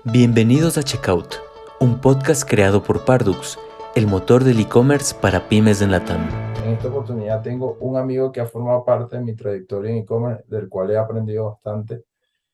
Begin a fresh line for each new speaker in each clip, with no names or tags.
Bienvenidos a Checkout, un podcast creado por Pardux, el motor del e-commerce para pymes en Latam.
En esta oportunidad tengo un amigo que ha formado parte de mi trayectoria en e-commerce, del cual he aprendido bastante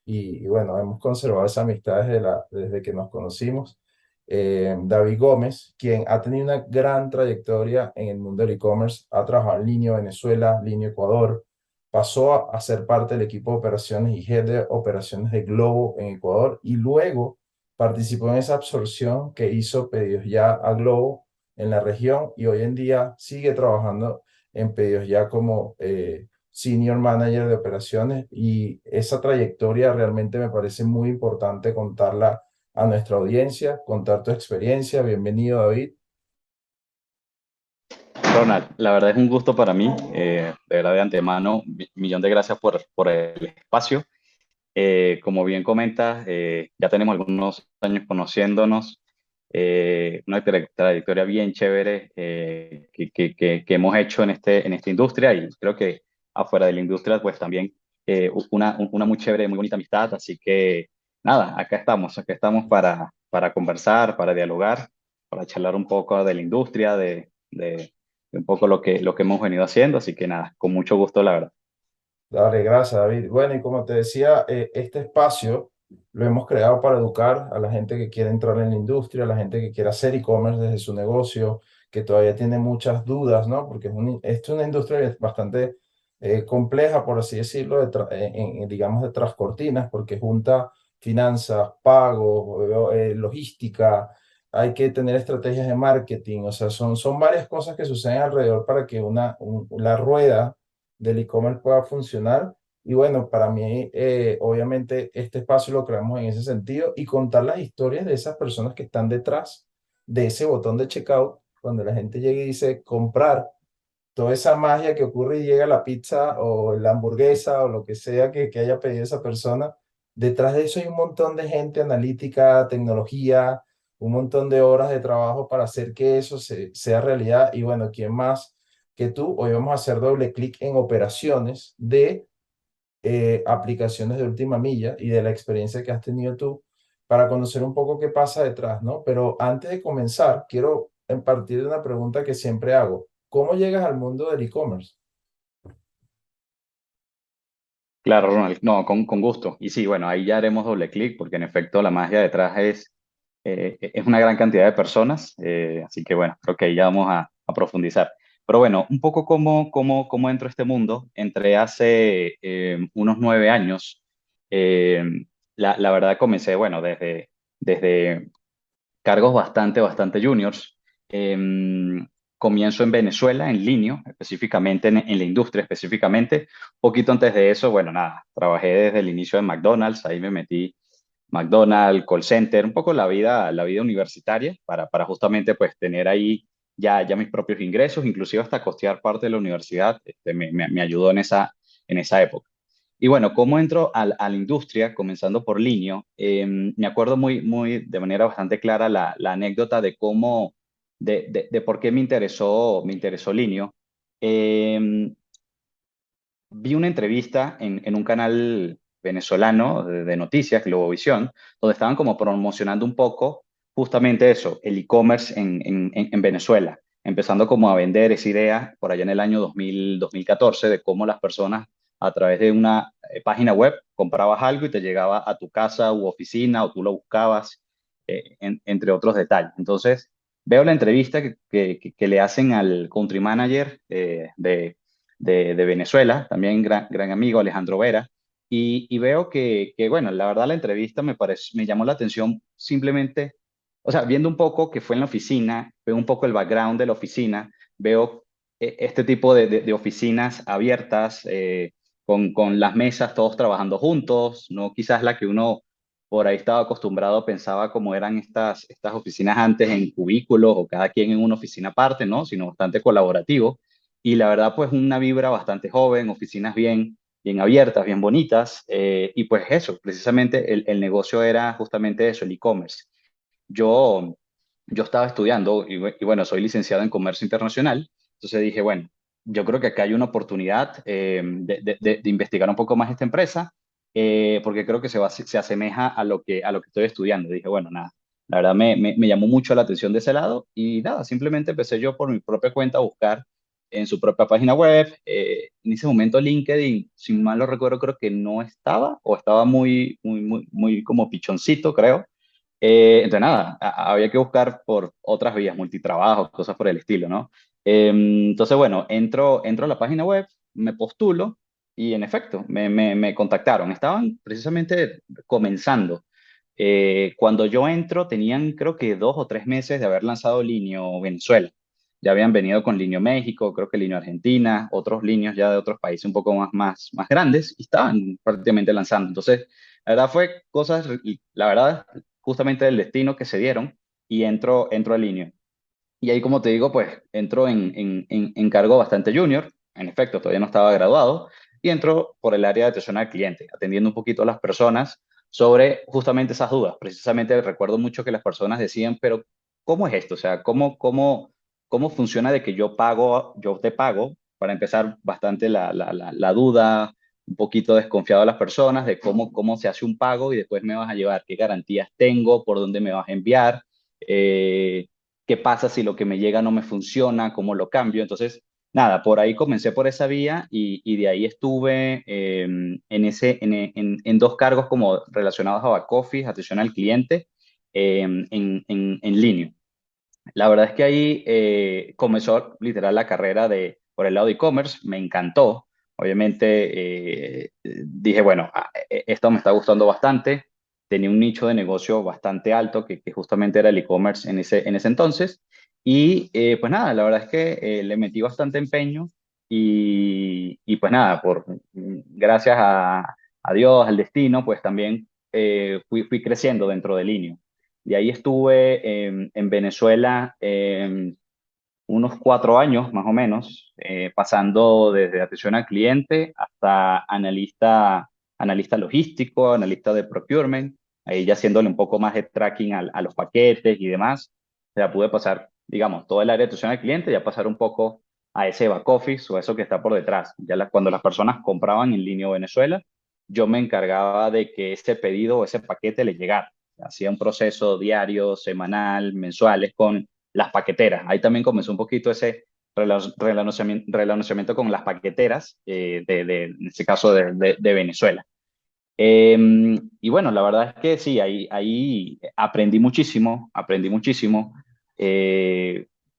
y bueno, hemos conservado esa amistad desde que nos conocimos. David Gómez, quien ha tenido una gran trayectoria en el mundo del e-commerce, ha trabajado en Linio Venezuela, Linio Ecuador, pasó a ser parte del equipo de operaciones y head de operaciones de Globo en Ecuador y luego participó en esa absorción que hizo Pedidos Ya a Globo en la región y hoy en día sigue trabajando en Pedidos Ya como Senior Manager de Operaciones y esa trayectoria realmente me parece muy importante contarla a nuestra audiencia, contar tu experiencia. Bienvenido, David.
Ronald, la verdad es un gusto para mí, de verdad de antemano, millón de gracias por el espacio. Como bien comentas, ya tenemos algunos años conociéndonos, una trayectoria bien chévere que hemos hecho en esta industria y creo que afuera de la industria pues también una muy chévere, muy bonita amistad, así que nada, acá estamos para conversar, para dialogar, para charlar un poco de la industria, de un poco lo que hemos venido haciendo, así que nada, con mucho gusto, la verdad.
Dale, gracias, David. Bueno, y como te decía, este espacio lo hemos creado para educar a la gente que quiere entrar en la industria, a la gente que quiere hacer e-commerce desde su negocio, que todavía tiene muchas dudas, ¿no? Porque esto es una industria bastante compleja, por así decirlo, digamos, de tras cortinas, porque junta finanzas, pagos, logística, hay que tener estrategias de marketing, o sea, son varias cosas que suceden alrededor para que la rueda del e-commerce pueda funcionar. Y bueno, para mí, obviamente, este espacio lo creamos en ese sentido y contar las historias de esas personas que están detrás de ese botón de checkout, cuando la gente llega y dice comprar, toda esa magia que ocurre y llega la pizza o la hamburguesa o lo que sea que haya pedido esa persona. Detrás de eso hay un montón de gente analítica, tecnología, un montón de horas de trabajo para hacer que eso sea realidad. Y bueno, ¿quién más que tú? Hoy vamos a hacer doble clic en operaciones de aplicaciones de última milla y de la experiencia que has tenido tú para conocer un poco qué pasa detrás, ¿no? Pero antes de comenzar, quiero partir de una pregunta que siempre hago. ¿Cómo llegas al mundo del e-commerce?
Claro, Ronald, no, con gusto. Y sí, bueno, ahí ya haremos doble clic porque en efecto la magia detrás es una gran cantidad de personas, así que bueno, creo que ahí ya vamos a profundizar. Pero bueno, un poco cómo entro a este mundo. Entré hace unos 9 años. eh, la verdad comencé, bueno, desde cargos bastante juniors. Comienzo en Venezuela, en Linio, específicamente en la industria, específicamente. Poquito antes de eso, bueno, nada, trabajé desde el inicio en McDonald's, ahí me metí McDonald's, call center, un poco la vida universitaria para justamente pues tener ahí ya mis propios ingresos, inclusive hasta costear parte de la universidad, me ayudó en esa época. Y bueno, ¿cómo entro a la industria? Comenzando por Linio, me acuerdo muy de manera bastante clara la anécdota de de por qué me interesó Linio. Eh, Vi una entrevista en un canal venezolano de noticias, Globovisión, donde estaban como promocionando un poco justamente eso, el e-commerce en Venezuela, empezando como a vender esa idea por allá en el año 2014 de cómo las personas a través de una página web comprabas algo y te llegaba a tu casa u oficina o tú lo buscabas, entre otros detalles. Entonces, veo la entrevista que le hacen al country manager de Venezuela, también gran amigo Alejandro Vera, y veo bueno, la verdad la entrevista me llamó la atención simplemente, o sea, viendo un poco que fue en la oficina, veo un poco el background de la oficina, veo este tipo de oficinas abiertas, con las mesas todos trabajando juntos, no quizás la que uno por ahí estaba acostumbrado, pensaba como eran estas oficinas antes en cubículos o cada quien en una oficina aparte, ¿no? Sino bastante colaborativo. Y la verdad, pues una vibra bastante joven, oficinas bien abiertas, bien bonitas. Y pues eso, precisamente el negocio era justamente eso, el e-commerce. Yo, yo estaba estudiando y bueno, soy licenciado en comercio internacional. Entonces dije, bueno, yo creo que acá hay una oportunidad de investigar un poco más esta empresa. porque creo que se asemeja a lo que estoy estudiando. Dije, bueno, nada, la verdad me llamó mucho la atención de ese lado y nada, simplemente empecé yo por mi propia cuenta a buscar en su propia página web. En ese momento LinkedIn, si mal no recuerdo, creo que no estaba o estaba muy como pichoncito, creo. Entonces, nada, había que buscar por otras vías, multitrabajos, cosas por el estilo, ¿no? Entonces, bueno, entro a la página web, me postulo y en efecto, me contactaron. Estaban precisamente comenzando. Cuando yo entro, tenían creo que 2 o 3 meses de haber lanzado Linio Venezuela. Ya habían venido con Linio México, creo que Linio Argentina, otros líneos ya de otros países un poco más grandes y estaban prácticamente lanzando. Entonces, la verdad fue cosas, la verdad, justamente del destino que se dieron y entro a Linio. Y ahí, como te digo, pues entro en cargo bastante junior. En efecto, todavía no estaba graduado. Y entro por el área de atención al cliente, atendiendo un poquito a las personas sobre justamente esas dudas. Precisamente recuerdo mucho que las personas decían, pero ¿cómo es esto? O sea, ¿cómo funciona de que yo te pago? Para empezar, bastante la duda, un poquito desconfiado a las personas de cómo se hace un pago y después me vas a llevar, qué garantías tengo, por dónde me vas a enviar. Eh, ¿Qué pasa si lo que me llega no me funciona? ¿Cómo lo cambio? Entonces, nada, por ahí comencé por esa vía y de ahí estuve en 2 cargos como relacionados a back office, atención al cliente, en línea. La verdad es que ahí comenzó literal la carrera por el lado de e-commerce, me encantó. Obviamente dije, bueno, esto me está gustando bastante. Tenía un nicho de negocio bastante alto que justamente era el e-commerce en ese entonces. Y pues nada, la verdad es que le metí bastante empeño y pues nada, gracias a Dios, al destino, pues también fui creciendo dentro de Linio. De ahí estuve en Venezuela unos 4 años más o menos, pasando desde atención al cliente hasta analista logístico, analista de procurement, ahí ya haciéndole un poco más de tracking a los paquetes y demás. Ya pude pasar, digamos, todo el área de atención al cliente, ya pasar un poco a ese back office o eso que está por detrás. Ya cuando las personas compraban en línea Venezuela, yo me encargaba de que ese pedido o ese paquete le llegara. Hacía un proceso diario, semanal, mensuales con las paqueteras. Ahí también comenzó un poquito ese relacionamiento con las paqueteras, en este caso de Venezuela. Y bueno, la verdad es que sí, ahí aprendí muchísimo,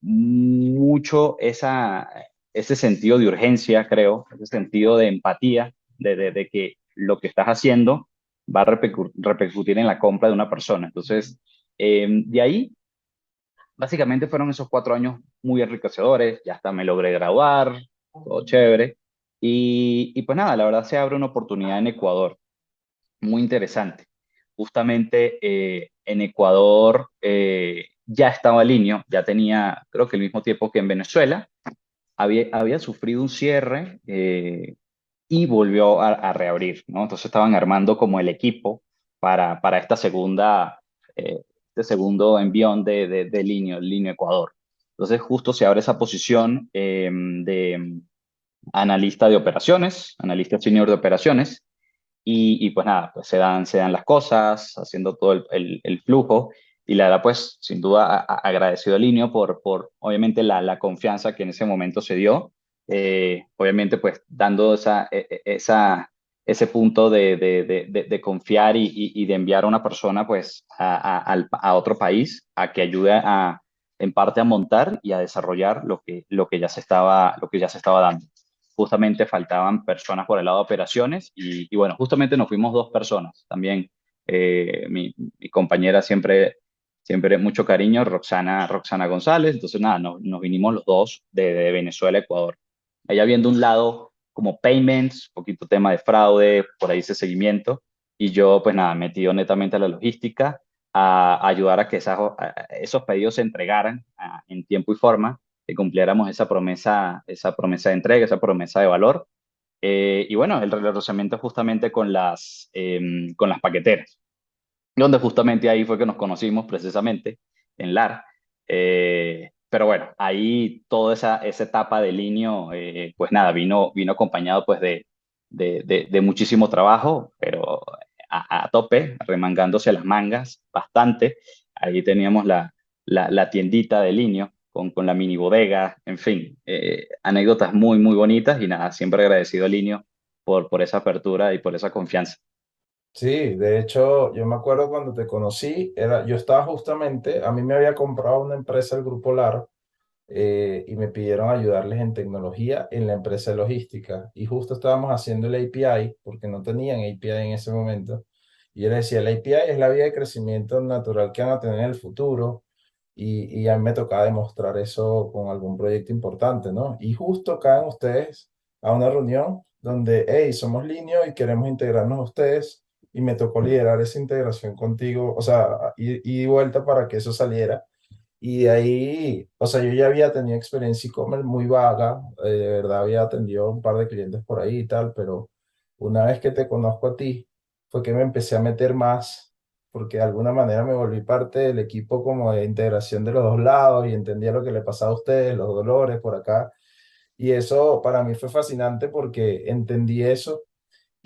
mucho ese sentido de urgencia, creo, ese sentido de empatía, de que lo que estás haciendo va a repercutir en la compra de una persona. Entonces, de ahí básicamente fueron esos 4 años muy enriquecedores, ya hasta me logré graduar, todo chévere. Y pues nada, la verdad se abre una oportunidad en Ecuador, muy interesante. Justamente en Ecuador ya estaba Linio, ya tenía creo que el mismo tiempo que en Venezuela, había sufrido un cierre y volvió a reabrir, ¿no? Entonces estaban armando como el equipo para este segundo envión de Linio Ecuador. Entonces justo se abre esa posición de analista de operaciones, analista senior de operaciones, y pues nada, pues se dan las cosas, haciendo todo el flujo. Y la verdad, pues sin duda agradecido a Linio por obviamente la confianza que en ese momento se dio. Obviamente, pues dando ese punto de confiar y de enviar a una persona pues a otro país a que ayude en parte a montar y a desarrollar lo que ya se estaba dando. Justamente faltaban personas por el lado de operaciones y bueno, justamente nos fuimos 2 personas. También mi compañera siempre mucho cariño, Roxana González. Entonces nada, nos vinimos los dos de Venezuela a Ecuador. Ella viendo un lado como payments, poquito tema de fraude, por ahí ese seguimiento. Y yo pues nada, metido netamente a la logística, a ayudar a que esos pedidos se entregaran en tiempo y forma, que cumpliéramos esa promesa de entrega, esa promesa de valor. Y bueno, el relacionamiento justamente con las paqueteras, donde justamente ahí fue que nos conocimos precisamente, en LAR. Pero bueno, ahí toda esa etapa de Linio, pues nada, vino acompañado pues de muchísimo trabajo, pero a tope, remangándose las mangas bastante. Ahí teníamos la tiendita de Linio con la mini bodega, en fin, anécdotas muy, muy bonitas y nada, siempre agradecido a Linio por esa apertura y por esa confianza.
Sí, de hecho, yo me acuerdo cuando te conocí, yo estaba justamente, a mí me había comprado una empresa, el Grupo LAR, y me pidieron ayudarles en tecnología en la empresa de logística. Y justo estábamos haciendo el API, porque no tenían API en ese momento. Y yo les decía, el API es la vía de crecimiento natural que van a tener en el futuro. Y a mí me tocaba demostrar eso con algún proyecto importante, ¿no? Y justo caen ustedes a una reunión donde, hey, somos Linio y queremos integrarnos a ustedes. Y me tocó liderar esa integración contigo, o sea, y vuelta para que eso saliera. Y de ahí, o sea, yo ya había tenido experiencia e-commerce muy vaga, de verdad había atendido un par de clientes por ahí y tal, pero una vez que te conozco a ti, fue que me empecé a meter más, porque de alguna manera me volví parte del equipo como de integración de los dos lados y entendía lo que le pasaba a ustedes, los dolores por acá. Y eso para mí fue fascinante porque entendí eso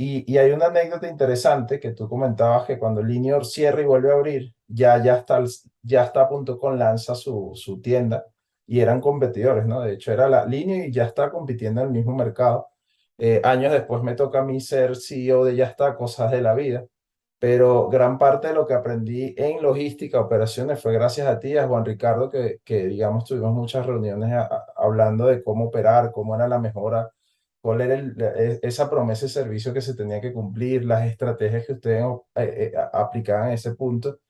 y hay una anécdota interesante que tú comentabas que cuando Linear cierra y vuelve a abrir, ya está a punto con lanza su tienda y eran competidores, ¿no? De hecho, era la Linear y ya está compitiendo en el mismo mercado. Años después me toca a mí ser CEO de Ya está, cosas de la vida, pero gran parte de lo que aprendí en logística, operaciones, fue gracias a ti, a Juan Ricardo, que digamos, tuvimos muchas reuniones hablando de cómo operar, cómo era la mejora, cuál era esa promesa de servicio que se tenía que cumplir, las estrategias que ustedes aplicaban en ese punto.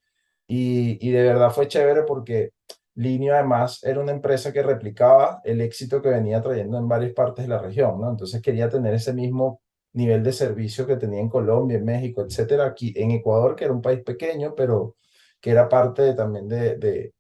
Y de verdad fue chévere porque Linio además era una empresa que replicaba el éxito que venía trayendo en varias partes de la región, ¿no? Entonces quería tener ese mismo nivel de servicio que tenía en Colombia, en México, etcétera, aquí en Ecuador, que era un país pequeño, pero que era parte también de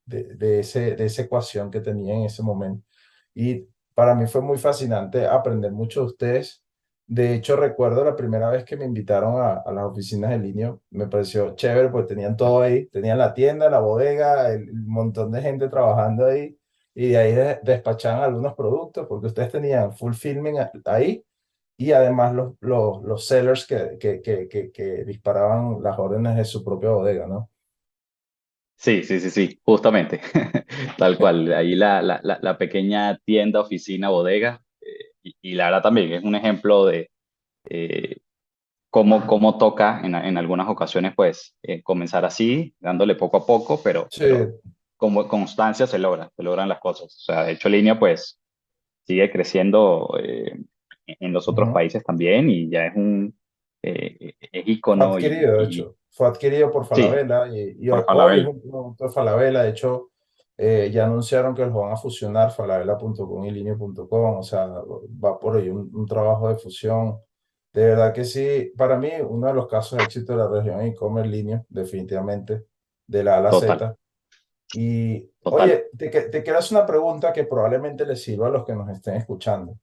esa ecuación que tenía en ese momento. Y para mí fue muy fascinante aprender mucho de ustedes. De hecho, recuerdo la primera vez que me invitaron a las oficinas de Linio, me pareció chévere porque tenían todo ahí, tenían la tienda, la bodega, el montón de gente trabajando ahí y de ahí despachaban algunos productos porque ustedes tenían fulfillment ahí y además los sellers que disparaban las órdenes de su propia bodega, ¿no?
Sí, sí, sí, sí, justamente, tal cual. Ahí la pequeña tienda, oficina, bodega, y la verdad también es un ejemplo de cómo toca en algunas ocasiones, pues, comenzar así, dándole poco a poco,
Sí,
pero como constancia se logran las cosas. O sea, de hecho, Línea, pues, sigue creciendo en los otros
ujú.
países también y ya es
Fue
ícono
adquirido, de
y
hecho. Fue adquirido por
sí,
Falabella y
por
hoy es
Falabella,
un producto de Falabella. De hecho, ya anunciaron que los van a fusionar falabella.com y linio.com. O sea, va por ahí un trabajo de fusión. De verdad que sí, para mí, uno de los casos de éxito de la región e-commerce Linio, definitivamente, de la A a la
total,
Z. Y
total.
oye, te quiero hacer una pregunta que probablemente les sirva a los que nos estén escuchando.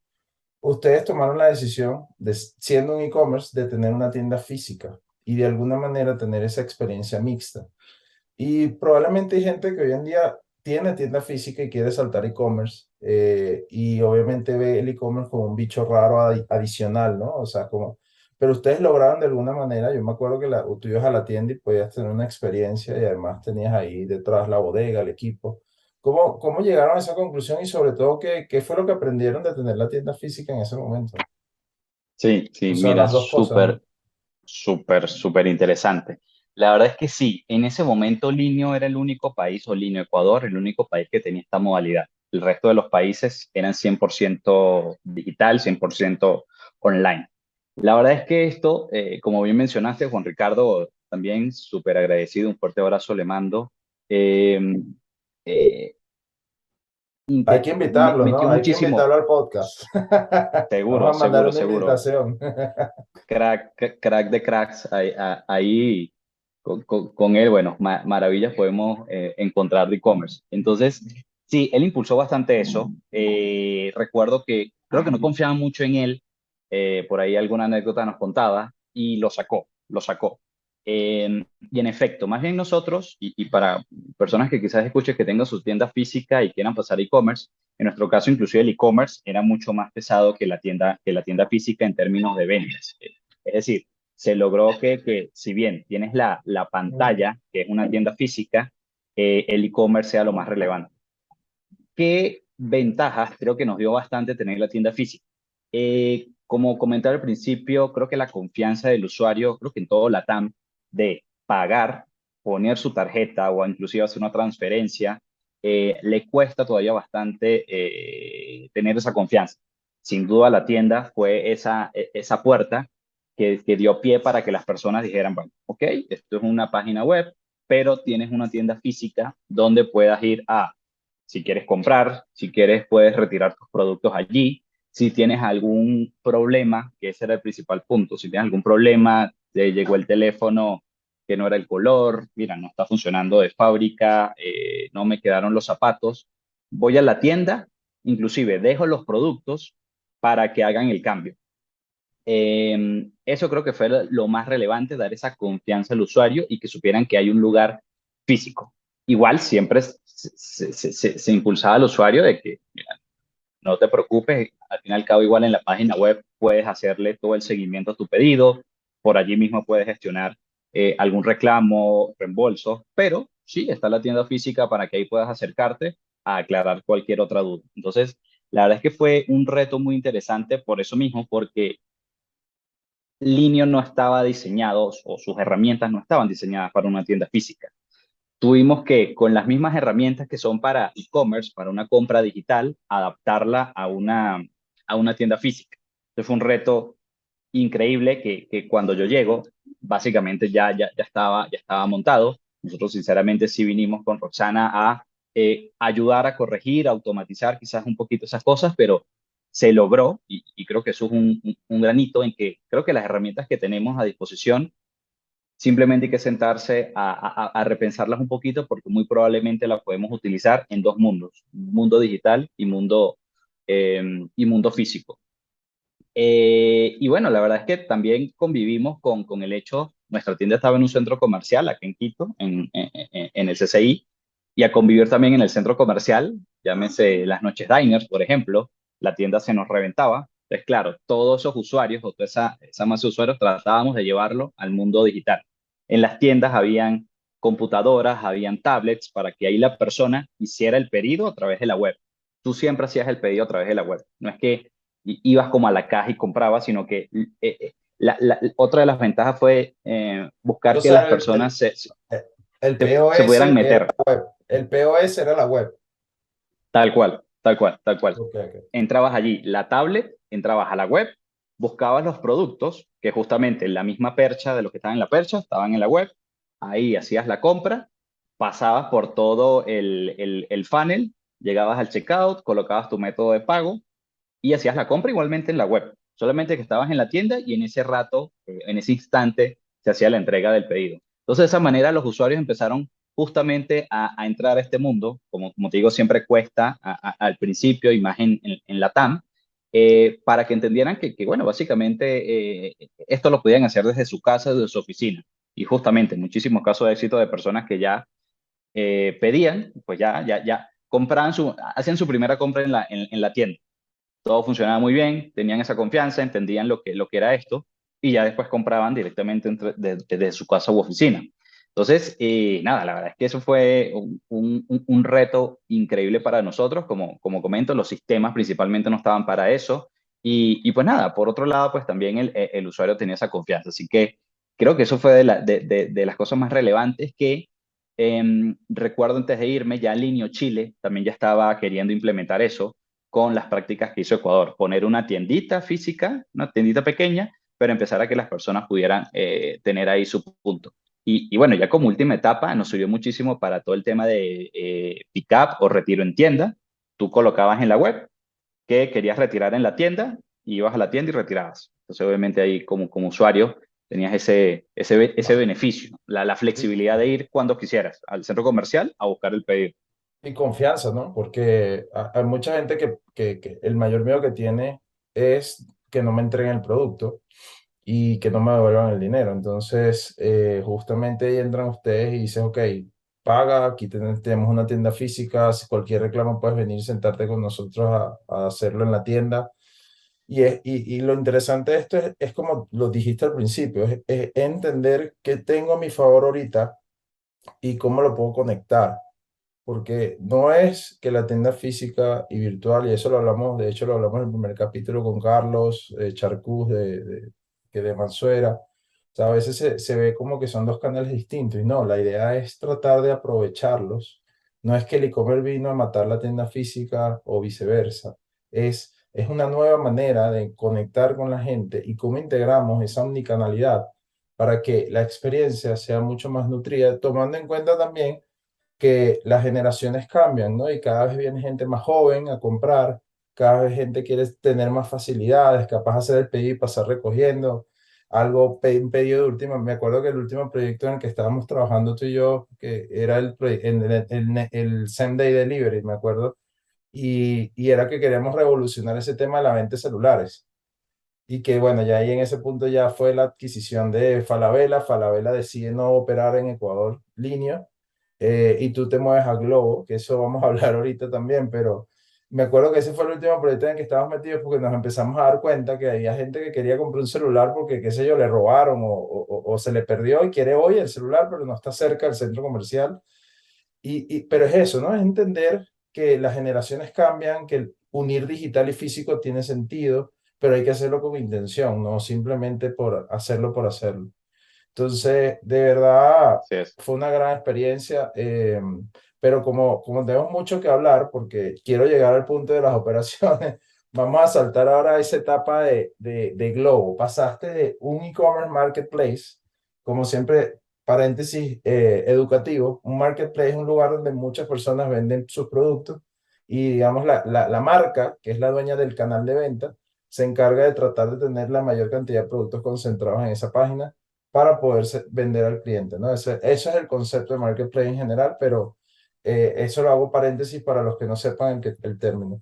Ustedes tomaron la decisión, siendo un e-commerce, de tener una tienda física y de alguna manera tener esa experiencia mixta. Y probablemente hay gente que hoy en día tiene tienda física y quiere saltar e-commerce y obviamente ve el e-commerce como un bicho raro adicional, ¿no? O sea, como... Pero ustedes lograron de alguna manera, yo me acuerdo que tú ibas a la tienda y podías tener una experiencia y además tenías ahí detrás la bodega, el equipo. ¿Cómo llegaron a esa conclusión y sobre todo qué fue lo que aprendieron de tener la tienda física en ese momento?
Sí,
O
sí,
sea,
mira,
las dos cosas, ¿no?
súper interesante. La verdad es que sí, en ese momento Linio era el único país, o Linio Ecuador, el único país que tenía esta modalidad. El resto de los países eran 100% digital, 100% online. La verdad es que esto, como bien mencionaste, Juan Ricardo, también súper agradecido, un fuerte abrazo le mando. eh, eh,
Hay que invitarlo,
metió
¿no? Hay que
muchísimo,
invitarlo al podcast. Vamos
seguro,
a mandar
seguro,
una
seguro.
invitación.
Crack de cracks, ahí con él, bueno, maravillas podemos encontrar de e-commerce. Entonces, sí, él impulsó bastante eso. Recuerdo que creo que no confiaba mucho en él, por ahí alguna anécdota nos contaba, y lo sacó, lo sacó. Y en efecto, más bien nosotros, y para personas que quizás escuchen que tengan su tienda física y quieran pasar e-commerce, en nuestro caso inclusive el e-commerce era mucho más pesado que la tienda física en términos de ventas. Es decir, se logró que si bien tienes la
Mm.
pantalla, que es una tienda física, el e-commerce sea lo más relevante. ¿Qué ventajas creo que nos dio bastante tener la tienda física? Como comentaba al principio, creo que la confianza del usuario, creo que en todo LATAM, de pagar, poner su tarjeta o inclusive hacer una transferencia, le cuesta todavía bastante tener esa confianza. Sin duda la tienda fue esa puerta que dio pie para que las personas dijeran, bueno, ok, esto es una página web, pero tienes una tienda física donde puedas ir a si quieres comprar, si quieres puedes retirar tus productos allí. Si tienes algún problema, que ese era el principal punto, si tienes algún problema, te llegó el teléfono que no era el color, mira, no está funcionando de fábrica, no me quedaron los zapatos, voy a la tienda, inclusive dejo los productos para que hagan el cambio. Eso creo que fue lo más relevante, dar esa confianza al usuario y que supieran que hay un lugar físico. Igual siempre se impulsaba al usuario de que mira, no te preocupes, al fin y al cabo igual en la página web puedes hacerle todo el seguimiento a tu pedido, por allí mismo puedes gestionar algún reclamo, reembolso, pero sí, está la tienda física para que ahí puedas acercarte a aclarar cualquier otra duda. Entonces, la verdad es que fue un reto muy interesante por eso mismo, porque Linio no estaba diseñado o sus herramientas no estaban diseñadas para una tienda física. Tuvimos que, con las mismas herramientas que son para e-commerce, para una compra digital, adaptarla a una tienda física. Entonces fue un reto increíble que cuando yo llego, básicamente ya estaba montado. Nosotros sinceramente sí vinimos con Roxana a ayudar a corregir, a automatizar quizás un poquito esas cosas, pero se logró y creo que eso es un granito en que creo que las herramientas que tenemos a disposición simplemente hay que sentarse a repensarlas un poquito porque muy probablemente las podemos utilizar en dos mundos, mundo digital y mundo físico. Y bueno, la verdad es que también convivimos con el hecho, nuestra tienda estaba en un centro comercial aquí en Quito, en el CCI, y a convivir también en el centro comercial, llámese las noches diners, por ejemplo, la tienda se nos reventaba. Entonces, claro, todos esos usuarios o toda esa masa de usuarios tratábamos de llevarlo al mundo digital. En las tiendas habían computadoras, habían tablets para que ahí la persona hiciera el pedido a través de la web. Tú siempre hacías el pedido a través de la web. No es que ibas como a la caja y comprabas, sino que otra de las ventajas fue buscar
O
que las
sea,
personas
el
se pudieran
POS era
meter,
la web. El POS era la web.
tal cual, tal cual, tal cual.
Ok, ok.
Entrabas allí, la tablet, entrabas a la web, buscabas los productos, que justamente la misma percha de los que estaban en la percha, estaban en la web, ahí hacías la compra, pasabas por todo el funnel, llegabas al checkout, colocabas tu método de pago y hacías la compra igualmente en la web, solamente que estabas en la tienda y en ese rato, en ese instante, se hacía la entrega del pedido. Entonces, de esa manera, los usuarios empezaron justamente a entrar a este mundo, como te digo, siempre cuesta al principio, y más en la TAM, para que entendieran bueno, básicamente esto lo podían hacer desde su casa, desde su oficina. Y justamente, muchísimos casos de éxito de personas que ya pedían, pues ya compraban hacían su primera compra en la tienda, todo funcionaba muy bien, tenían esa confianza, entendían lo que era esto y ya después compraban directamente desde su casa u oficina. Entonces, nada, la verdad es que eso fue un reto increíble para nosotros. Como comento, los sistemas principalmente no estaban para eso. Y pues nada, por otro lado, pues también el usuario tenía esa confianza. Así que creo que eso fue de las cosas más relevantes que recuerdo antes de irme, ya Linio Chile también ya estaba queriendo implementar eso con las prácticas que hizo Ecuador, poner una tiendita física, una tiendita pequeña, pero empezar a que las personas pudieran tener ahí su punto. Y bueno, ya como última etapa, nos sirvió muchísimo para todo el tema de pick-up o retiro en tienda. Tú colocabas en la web que querías retirar en la tienda, y ibas a la tienda y retirabas. Entonces, obviamente ahí como usuario tenías ese beneficio, la
Y,
flexibilidad de ir cuando quisieras al centro comercial a buscar el pedido.
y confianza, ¿no? Porque hay mucha gente que el mayor miedo que tiene es que no me entreguen el producto. y que no me devuelvan el dinero. Entonces, justamente ahí entran ustedes y dicen, ok, paga, aquí tenemos una tienda física, si cualquier reclamo puedes venir y sentarte con nosotros a hacerlo en la tienda. Y lo interesante de esto es como lo dijiste al principio, es entender qué tengo a mi favor ahorita y cómo lo puedo conectar. Porque no es que la tienda física y virtual, y eso lo hablamos, de hecho lo hablamos en el primer capítulo con Carlos Charcús de Mansuera. O sea, a veces se ve como que son dos canales distintos y no, la idea es tratar de aprovecharlos. No es que el e-commerce vino a matar la tienda física o viceversa. Es una nueva manera de conectar con la gente y cómo integramos esa omnicanalidad para que la experiencia sea mucho más nutrida, tomando en cuenta también que las generaciones cambian, ¿no? Y cada vez viene gente más joven a comprar, cada vez gente quiere tener más facilidades, capaz de hacer el pedido y pasar recogiendo. Un pedido de última, me acuerdo que el último proyecto en el que estábamos trabajando tú y yo, que era el Same Day Delivery, me acuerdo, y era que queríamos revolucionar ese tema de la venta de celulares. Y que bueno, ya ahí en ese punto ya fue la adquisición de Falabella. Falabella decide no operar en Ecuador línea y tú te mueves a Globo, que eso vamos a hablar ahorita también, pero me acuerdo que ese fue el último proyecto en el que estábamos metidos porque nos empezamos a dar cuenta que había gente que quería comprar un celular porque, qué sé yo, le robaron o se le perdió y quiere hoy el celular, pero no está cerca del centro comercial. Pero es eso, ¿no? Es entender que las generaciones cambian, que el unir digital y físico tiene sentido, pero hay que hacerlo con intención, no simplemente por hacerlo por hacerlo. Entonces, de verdad,
Así es.
fue una gran experiencia, pero como tenemos mucho que hablar, porque quiero llegar al punto de las operaciones, vamos a saltar ahora a esa etapa de Globo. Pasaste de un e-commerce marketplace, como siempre, paréntesis educativo, un marketplace es un lugar donde muchas personas venden sus productos y, digamos, la marca, que es la dueña del canal de venta, se encarga de tratar de tener la mayor cantidad de productos concentrados en esa página para poder vender al cliente, ¿no? Ese es el concepto de marketplace en general, pero eso lo hago paréntesis para los que no sepan el término.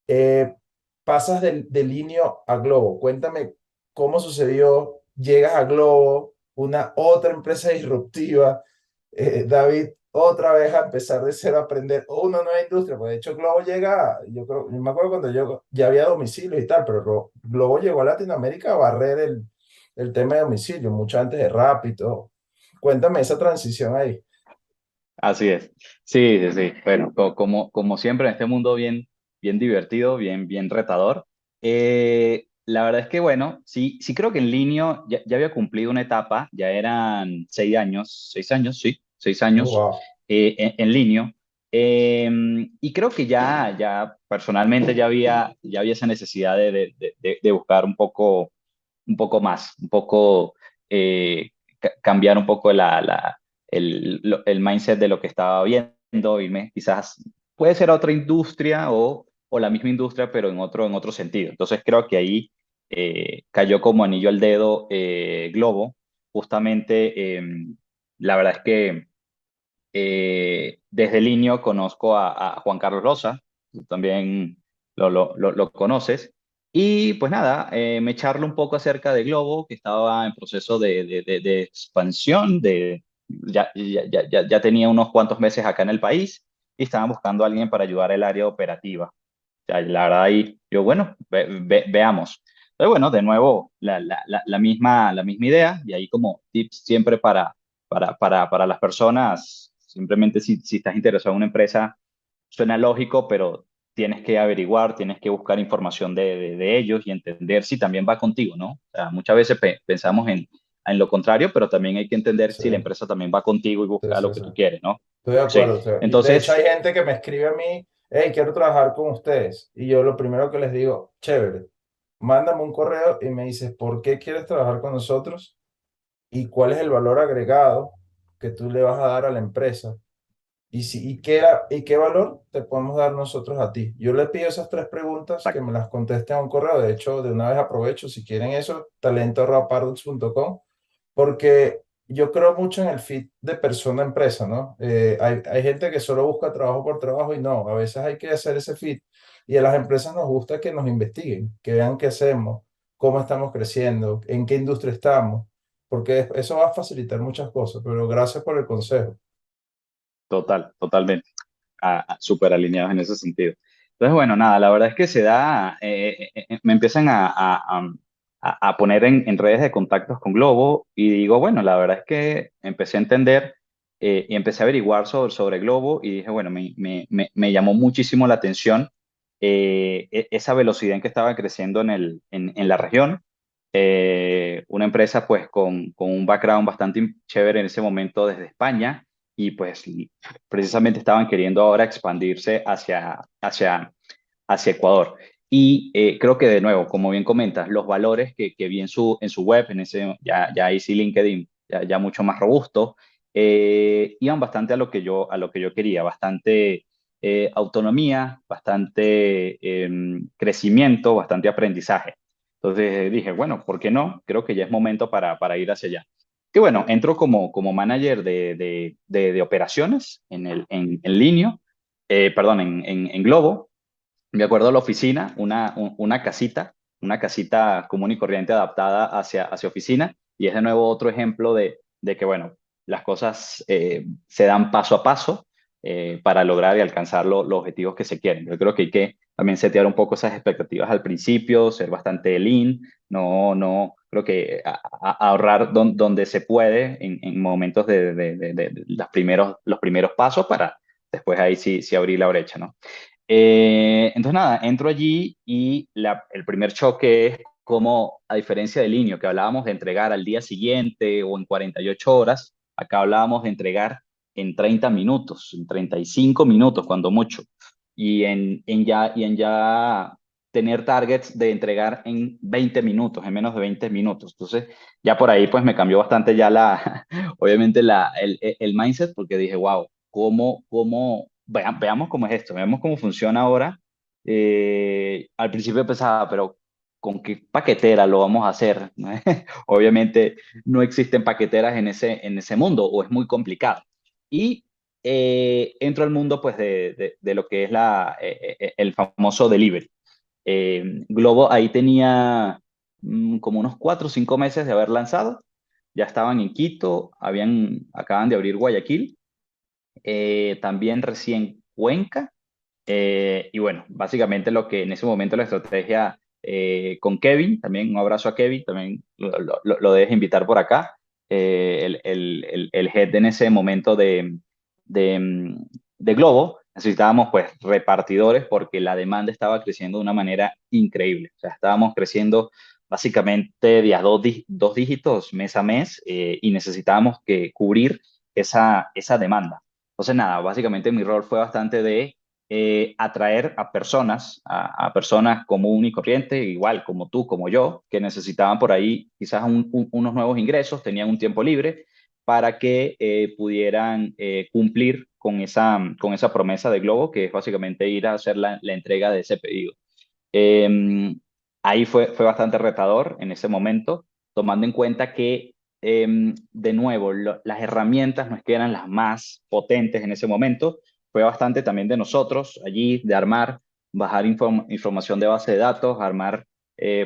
Eh, Pasas de Linio a Globo. Cuéntame cómo sucedió, llegas a Globo, una otra empresa disruptiva, David, otra vez a empezar de cero a aprender una nueva industria, porque de hecho Globo llega, yo me acuerdo cuando yo ya había domicilio y tal, pero Globo llegó a Latinoamérica a barrer el tema de domicilio, mucho antes de Rappi y todo. Cuéntame esa transición ahí.
Así es. Sí, sí, sí. Bueno, como siempre en este mundo bien divertido, bien retador. La verdad es que, bueno, sí creo que en línea ya había cumplido una etapa, ya eran 6 años, sí, seis
Oh,
años
wow.
en línea. Eh, y creo que ya personalmente ya había esa necesidad de buscar un poco más, cambiar un poco el mindset de lo que estaba viendo, irme quizás, puede ser otra industria o la misma industria, pero en otro sentido. Entonces creo que ahí cayó como anillo al dedo Globo. Justamente, la verdad es que desde Linio conozco a Juan Carlos Loza, tú también lo conoces. Y pues nada, me charlo un poco acerca de Globo, que estaba en proceso de expansión, ya tenía unos cuantos meses acá en el país y estaban buscando a alguien para ayudar el área operativa. O sea, la verdad ahí, yo, bueno, veamos. Pero bueno, de nuevo, la misma idea y ahí como tips siempre para las personas, simplemente si estás interesado en una empresa, suena lógico, pero tienes que averiguar, tienes que buscar información de ellos y entender si también va contigo, ¿no? O sea, muchas veces pensamos en lo contrario, pero también hay que entender
Sí,
si la empresa también va contigo y
sí,
busca lo
sí,
que
sí.
tú quieres, ¿no?
Estoy de
Sí.
acuerdo. Y de hecho hay
Entonces,
gente que me escribe a mí, hey, quiero trabajar con ustedes. Y yo lo primero que les digo, chévere, mándame un correo y me dices, ¿por qué quieres trabajar con nosotros? ¿Y cuál es el valor agregado que tú le vas a dar a la empresa? ¿Y qué valor te podemos dar nosotros a ti? Yo le pido esas tres preguntas que me las contesten a un correo. De hecho, de una vez aprovecho, si quieren eso, talento@paradox.com, porque yo creo mucho en el fit de persona a empresa, ¿no? Hay gente que solo busca trabajo por trabajo y no, a veces hay que hacer ese fit. Y a las empresas nos gusta que nos investiguen, que vean qué hacemos, cómo estamos creciendo, en qué industria estamos, porque eso va a facilitar muchas cosas, pero gracias por el consejo.
Totalmente. Súper alineados en ese sentido. Entonces, bueno, nada, la verdad es que se da, me empiezan a poner en redes de contactos con Globo y digo, bueno, la verdad es que empecé a entender y empecé a averiguar sobre Globo y dije, bueno, me llamó muchísimo la atención esa velocidad en que estaba creciendo en la región. Una empresa pues con un background bastante chévere en ese momento desde España y pues precisamente estaban queriendo ahora expandirse hacia Ecuador. Y creo que de nuevo, como bien comentas, los valores que vi en su web, ya ahí sí LinkedIn, ya mucho más robusto, iban bastante a lo que yo quería, bastante autonomía, bastante crecimiento, bastante aprendizaje. Entonces dije, bueno, ¿por qué no? Creo que ya es momento para ir hacia allá. Y bueno, entro como manager de operaciones en Linio, perdón, en Globo. Me acuerdo la oficina, una casita común y corriente adaptada hacia oficina. Y es de nuevo otro ejemplo de que, bueno, las cosas se dan paso a paso para lograr y alcanzar los objetivos que se quieren. Yo creo que hay que también setear un poco esas expectativas al principio, ser bastante lean, no, creo que ahorrar donde se puede en momentos de los primeros pasos para después ahí sí abrir la brecha, ¿no? Entonces, nada, entro allí y el primer choque es como, a diferencia del Linio, que hablábamos de entregar al día siguiente o en 48 horas, acá hablábamos de entregar en 30 minutos, en 35 minutos, cuando mucho, y en ya tener targets de entregar en 20 minutos, en menos de 20 minutos. Entonces, ya por ahí pues me cambió bastante ya obviamente el mindset, porque dije, wow, veamos cómo es esto, veamos cómo funciona ahora. Al principio pensaba, pero ¿con qué paquetera lo vamos a hacer? Obviamente no existen paqueteras en ese mundo o es muy complicado. Y entro al mundo pues de lo que es el famoso delivery. Globo ahí tenía como unos 4 o 5 meses de haber lanzado. Ya estaban en Quito, acaban de abrir Guayaquil, también recién Cuenca. Y bueno, básicamente lo que en ese momento la estrategia con Kevin, también un abrazo a Kevin, también lo debes invitar por acá, el head en ese momento de Globo. Necesitábamos pues repartidores porque la demanda estaba creciendo de una manera increíble. O sea, estábamos creciendo básicamente de a dos dígitos mes a mes y necesitábamos que cubrir esa demanda. Entonces, nada, básicamente mi rol fue bastante de atraer a personas común y corriente, igual como tú, como yo, que necesitaban por ahí quizás unos nuevos ingresos, tenían un tiempo libre para que pudieran cumplir con esa promesa de Globo, que es básicamente ir a hacer la entrega de ese pedido. Eh, Ahí fue bastante retador en ese momento, tomando en cuenta que, de nuevo, las herramientas no es que eran las más potentes en ese momento, fue bastante también de nosotros allí, de armar, bajar información de base de datos, armar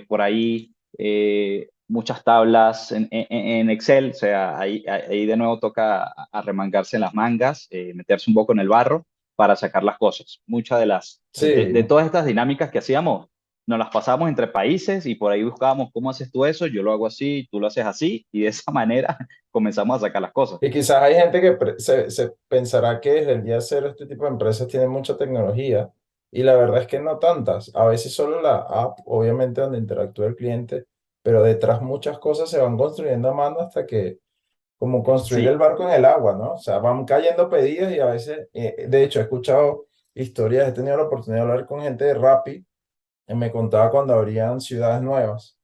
por ahí muchas tablas en Excel, o sea, ahí de nuevo toca arremangarse en las mangas, meterse un poco en el barro para sacar las cosas. Muchas de
Sí,
todas estas dinámicas que hacíamos, nos las pasamos entre países y por ahí buscábamos cómo haces tú eso, yo lo hago así, tú lo haces así, y de esa manera comenzamos a sacar las cosas.
y quizás hay gente que se pensará que desde el día cero este tipo de empresas tienen mucha tecnología y la verdad es que no tantas. A veces solo la app, obviamente donde interactúa el cliente, pero detrás muchas cosas se van construyendo a mano hasta que, como construir el
Sí,
barco en el agua, ¿no? O sea, van cayendo pedidos y a veces, de hecho, he escuchado historias, he tenido la oportunidad de hablar con gente de Rappi y me contaba cuando abrían ciudades nuevas.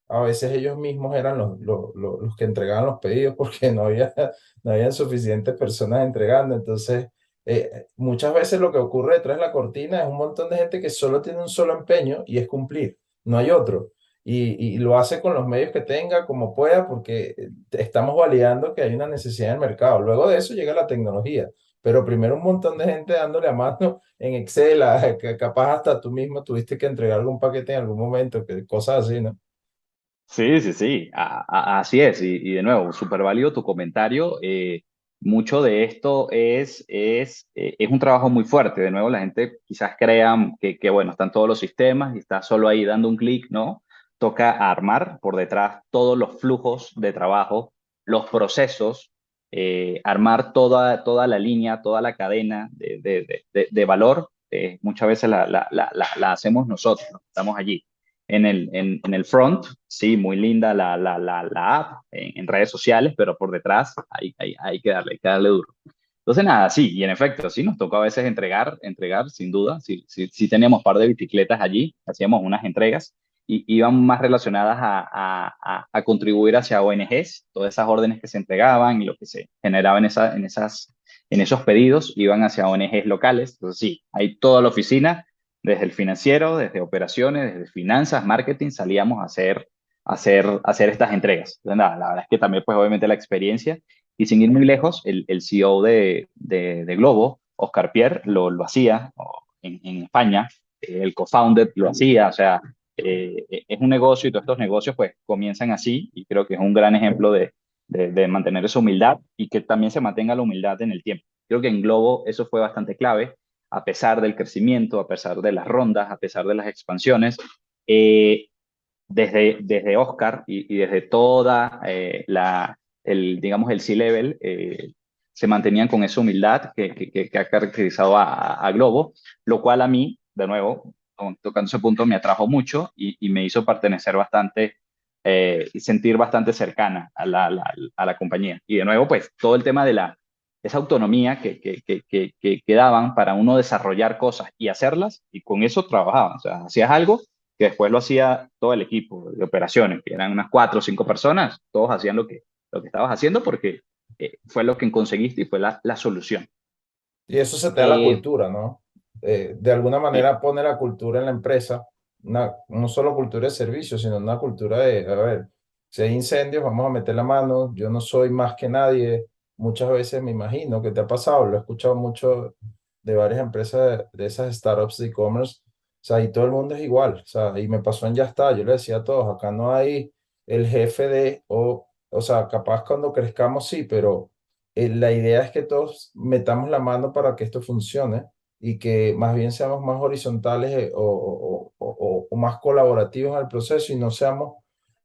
A veces ellos mismos eran los que entregaban los pedidos porque no habían suficientes personas entregando. Entonces, muchas veces lo que ocurre detrás de la cortina es un montón de gente que solo tiene un solo empeño y es cumplir, no hay otro. Y lo hace con los medios que tenga, como pueda, porque estamos validando que hay una necesidad en el mercado. Luego de eso llega la tecnología, pero primero un montón de gente dándole a mano en Excel, que capaz hasta tú mismo tuviste que entregar algún paquete en algún momento, que cosas así, ¿no?
Sí, sí, sí, así es. Y de nuevo, súper válido tu comentario. Mucho de esto es un trabajo muy fuerte. De nuevo, la gente quizás crea bueno, están todos los sistemas y está solo ahí dando un clic, ¿no? Toca armar por detrás todos los flujos de trabajo, los procesos, armar toda la línea, toda la cadena de valor. Muchas veces la hacemos nosotros, ¿no? Estamos allí en el front, sí, muy linda la app en redes sociales, pero por detrás hay que darle duro. Entonces, nada, sí, y en efecto, sí, nos tocó a veces entregar, sin duda. Sí, sí, sí teníamos un par de bicicletas allí, hacíamos unas entregas y iban más relacionadas a contribuir hacia ONGs, todas esas órdenes que se entregaban y lo que se generaba en esos pedidos iban hacia ONGs locales. Entonces, sí, hay toda la oficina desde el financiero, desde operaciones, desde finanzas, marketing, salíamos a hacer estas entregas. Entonces, nada, la verdad es que también, pues obviamente la experiencia, y sin ir muy lejos, el CEO de Globo, Oscar Pierre, lo hacía en España, el co-founder lo hacía, o sea, es un negocio y todos estos negocios pues comienzan así y creo que es un gran ejemplo de mantener esa humildad y que también se mantenga la humildad en el tiempo. Creo que en Globo eso fue bastante clave a pesar del crecimiento, a pesar de las rondas, a pesar de las expansiones, eh, desde Oscar y desde toda digamos, el C-Level, se mantenían con esa humildad que ha caracterizado a Globo, lo cual a mí, de nuevo, tocando ese punto, me atrajo mucho y me hizo pertenecer bastante y sentir bastante cercana a la compañía. Y de nuevo, pues todo el tema de esa autonomía que daban para uno desarrollar cosas y hacerlas, y con eso trabajaban. O sea, hacías algo que después lo hacía todo el equipo de operaciones, que eran unas 4 o 5 personas, todos hacían lo que estabas haciendo porque fue lo que conseguiste y fue la solución.
Y eso se te da la
Eh,
cultura, ¿no? De alguna
sí,
manera pone la cultura en la empresa, no solo cultura de servicio, sino una cultura de, a ver, si hay incendios, vamos a meter la mano, yo no soy más que nadie. Muchas veces me imagino que te ha pasado, lo he escuchado mucho de varias empresas de esas startups de e-commerce, o sea, y todo el mundo es igual, o sea, y me pasó en Ya está, yo le decía a todos, acá no hay el jefe de, o sea, capaz cuando crezcamos sí, pero la idea es que todos metamos la mano para que esto funcione y que más bien seamos más horizontales o más colaborativos en el proceso y no seamos,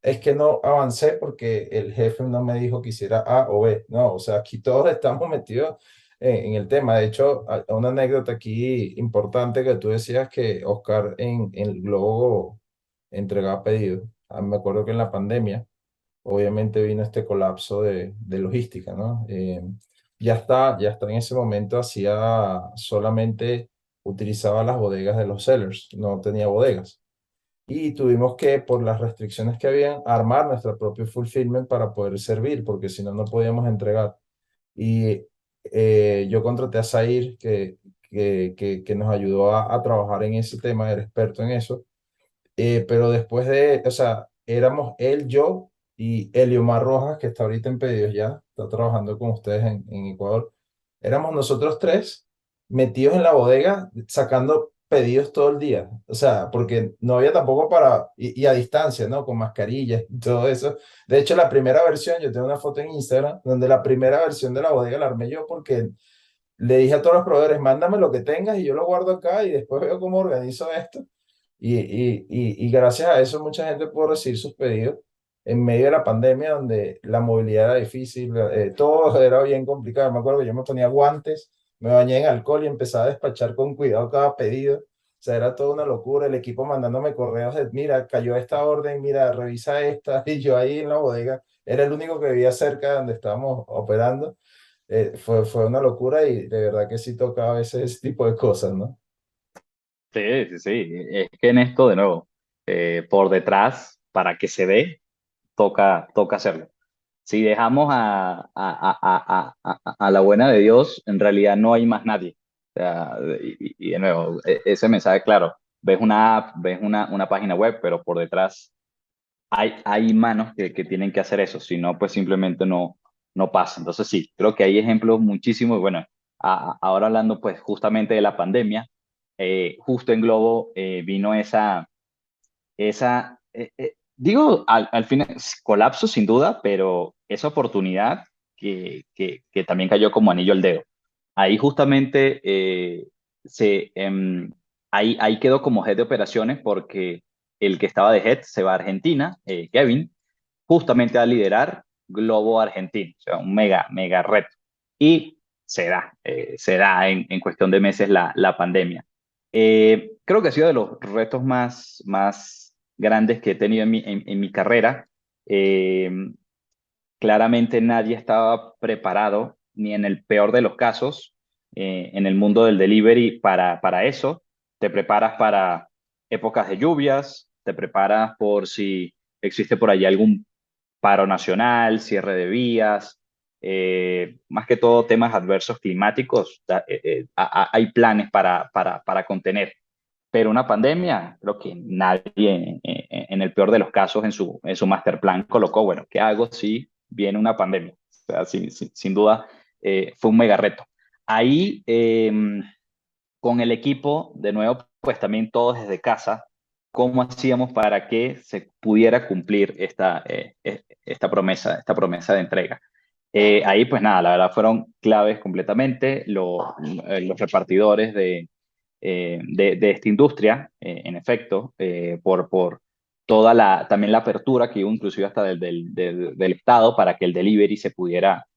es que no avancé porque el jefe no me dijo que hiciera A o B. No, o sea, aquí todos estamos metidos en el tema. De hecho, una anécdota aquí importante que tú decías que Oscar en el Globo entregaba pedidos. Me acuerdo que en la pandemia obviamente vino este colapso de logística, ¿no? Ya está en ese momento hacía solamente utilizaba las bodegas de los sellers, no tenía bodegas. Y tuvimos que, por las restricciones que habían, armar nuestro propio fulfillment para poder servir, porque si no, no podíamos entregar. Y yo contraté a Zair, que nos ayudó a trabajar en ese tema, era experto en eso, pero después o sea, éramos él, yo y Eliomar Rojas, que está ahorita en pedidos ya, está trabajando con ustedes en Ecuador. Éramos nosotros tres metidos en la bodega sacando pedidos todo el día. O sea, porque no había tampoco y a distancia, ¿no? Con mascarillas y todo eso. De hecho, la primera versión, yo tengo una foto en Instagram, donde la primera versión de la bodega la armé yo porque le dije a todos los proveedores, mándame lo que tengas y yo lo guardo acá y después veo cómo organizo esto. Y gracias a eso mucha gente pudo recibir sus pedidos en medio de la pandemia donde la movilidad era difícil, todo era bien complicado. Me acuerdo que yo me ponía guantes, me bañé en alcohol y empezaba a despachar con cuidado cada pedido. O sea, era toda una locura, el equipo mandándome correos de, mira, cayó esta orden, mira, revisa esta, y yo ahí en la bodega, era el único que vivía cerca de donde estábamos operando. Fue una locura y de verdad que sí toca a veces ese tipo de cosas, ¿no?
sí, sí, sí. Es que en esto, de nuevo, por detrás, para que se dé, toca hacerlo. Si dejamos a la buena de Dios, en realidad no hay más nadie. O sea, y de nuevo, ese mensaje, claro, ves una app, ves una página web, pero por detrás hay manos que tienen que hacer eso, si no, pues simplemente no pasa. Entonces sí, creo que hay ejemplos muchísimos. Y bueno, ahora hablando pues justamente de la pandemia, justo en Globo vino esa, Digo, al final, colapso sin duda, pero esa oportunidad que también cayó como anillo al dedo. Ahí justamente se, ahí quedó como head de operaciones porque el que estaba de head se va a Argentina, Kevin, justamente a liderar Globo Argentino, o sea, un mega, mega reto. Y se da en cuestión de meses la pandemia. Creo que ha sido de los retos más grandes que he tenido en mi carrera. Eh, Claramente nadie estaba preparado, ni en el peor de los casos, en el mundo del delivery para eso. Te preparas para épocas de lluvias, te preparas por si existe por allí algún paro nacional, cierre de vías, más que todo temas adversos climáticos, hay planes para contener. Pero una pandemia, creo que nadie en el peor de los casos en su master plan colocó, bueno, ¿qué hago si viene una pandemia? O sea, sin duda fue un mega reto. Ahí, con el equipo, de nuevo, pues también todos desde casa, ¿cómo hacíamos para que se pudiera cumplir esta promesa de entrega? Ahí, pues nada, la verdad fueron claves completamente los repartidores de esta industria, en efecto, por toda también la apertura que hubo inclusive hasta del Estado para que el delivery se pudiera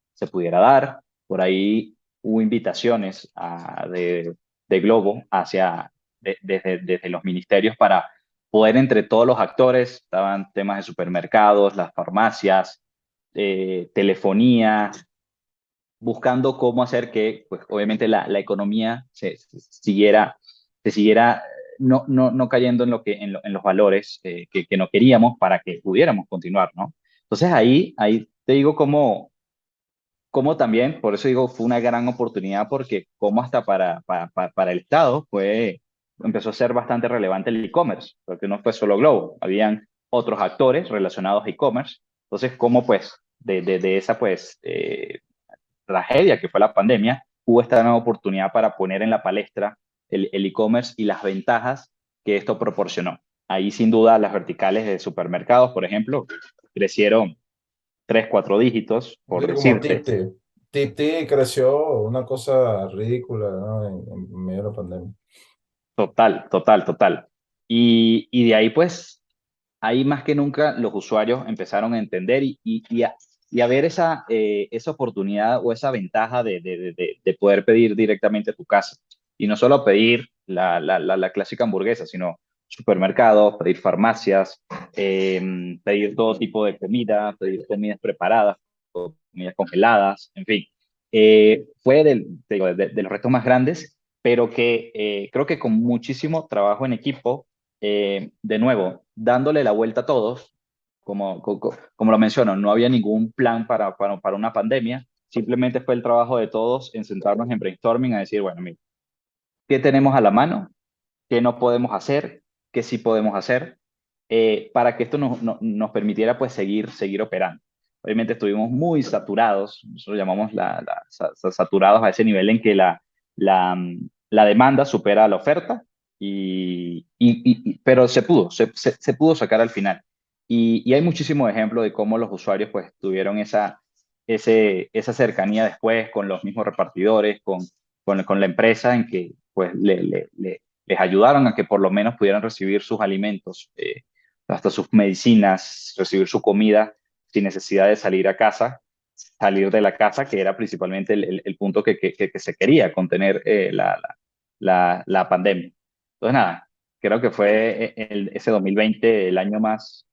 dar. Por ahí hubo invitaciones de Globo desde los ministerios para poder entre todos los actores, estaban temas de supermercados, las farmacias, telefonía, buscando cómo hacer que, pues, obviamente la economía se siguiera no cayendo en, en los valores que no queríamos para que pudiéramos continuar, ¿no? Entonces ahí te digo cómo también, por eso digo, fue una gran oportunidad porque como hasta para el Estado empezó a ser bastante relevante el e-commerce, porque no fue solo Globo, habían otros actores relacionados a e-commerce. Entonces, cómo pues de esa pues tragedia que fue la pandemia, hubo esta nueva oportunidad para poner en la palestra el e-commerce y las ventajas que esto proporcionó. Ahí sin duda las verticales de supermercados, por ejemplo, crecieron 3, 4 dígitos, por
Sí, como
decirte.
Tipti. Tipti creció una cosa ridícula, ¿no? En medio de la pandemia.
Total, total, total. Y de ahí, pues, ahí más que nunca los usuarios empezaron a entender y a ver esa oportunidad o esa ventaja de poder pedir directamente a tu casa. Y no solo pedir la clásica hamburguesa, sino supermercados, pedir farmacias, pedir todo tipo de comida, pedir comidas preparadas, comidas congeladas, en fin. Fue te digo, de los retos más grandes, pero que creo que con muchísimo trabajo en equipo, de nuevo, dándole la vuelta a todos, como lo menciono, no había ningún plan para una pandemia, simplemente fue el trabajo de todos en sentarnos en brainstorming a decir, bueno, mira, ¿qué tenemos a la mano? ¿Qué no podemos hacer? ¿Qué sí podemos hacer? Para que esto nos permitiera pues seguir operando. Obviamente estuvimos muy saturados, nosotros llamamos saturados a ese nivel en que la demanda supera a la oferta, pero se pudo sacar al final. Y hay muchísimos ejemplos de cómo los usuarios pues tuvieron esa cercanía después con los mismos repartidores, con la empresa en que pues les ayudaron a que por lo menos pudieran recibir sus alimentos, hasta sus medicinas, recibir su comida sin necesidad de salir de la casa, que era principalmente el punto que se quería, contener la pandemia. Entonces, nada, creo que fue ese 2020 el año más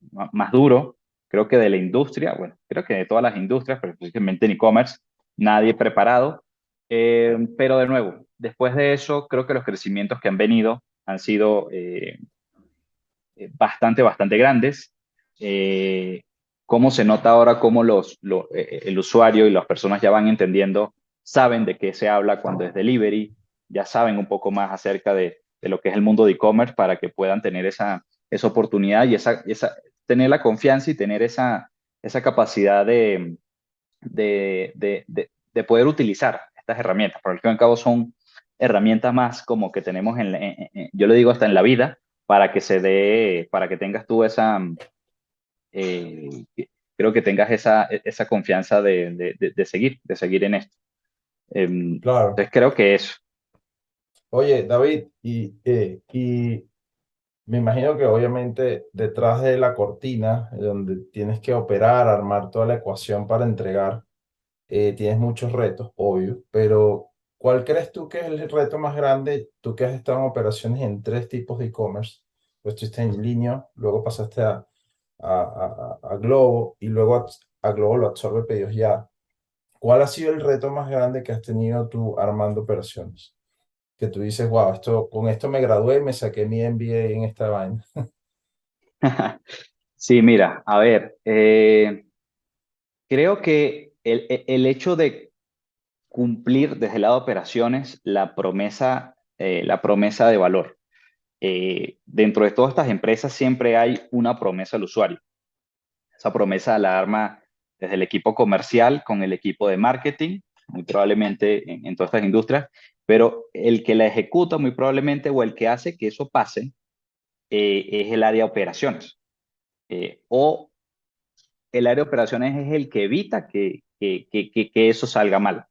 duro, creo que de la industria, bueno, creo que de todas las industrias, pero específicamente en e-commerce, nadie preparado. Pero de nuevo, después de eso, creo que los crecimientos que han venido han sido bastante grandes. Eh, Cómo se nota ahora cómo el usuario y las personas ya van entendiendo, saben de qué se habla cuando es delivery, ya saben un poco más acerca de lo que es el mundo de e-commerce para que puedan tener esa oportunidad y tener la confianza y tener esa capacidad de poder utilizar estas herramientas, porque al fin y al cabo son herramientas más como que tenemos yo le digo hasta en la vida, para que tengas tú creo que tengas esa confianza de seguir en esto.
Claro.
Entonces creo que eso.
Oye, David, y me imagino que obviamente detrás de la cortina, donde tienes que operar, armar toda la ecuación para entregar, tienes muchos retos, obvio, pero ¿cuál crees tú que es el reto más grande? Tú que has estado en operaciones en tres tipos de e-commerce, pues estuviste en línea, luego pasaste a Globo y luego a Globo lo absorbe Pedidos Ya. ¿Cuál ha sido el reto más grande que has tenido tú armando operaciones? Que tú dices, wow, con esto me gradué, me saqué mi MBA en esta vaina.
Sí, mira, a ver, creo que el hecho de cumplir desde el lado de operaciones la promesa de valor. Dentro de todas estas empresas siempre hay una promesa al usuario. Esa promesa la arma desde el equipo comercial con el equipo de marketing, muy probablemente en todas estas industrias, pero el que la ejecuta muy probablemente o el que hace que eso pase es el área de operaciones. O el área de operaciones es el que evita que eso salga mal.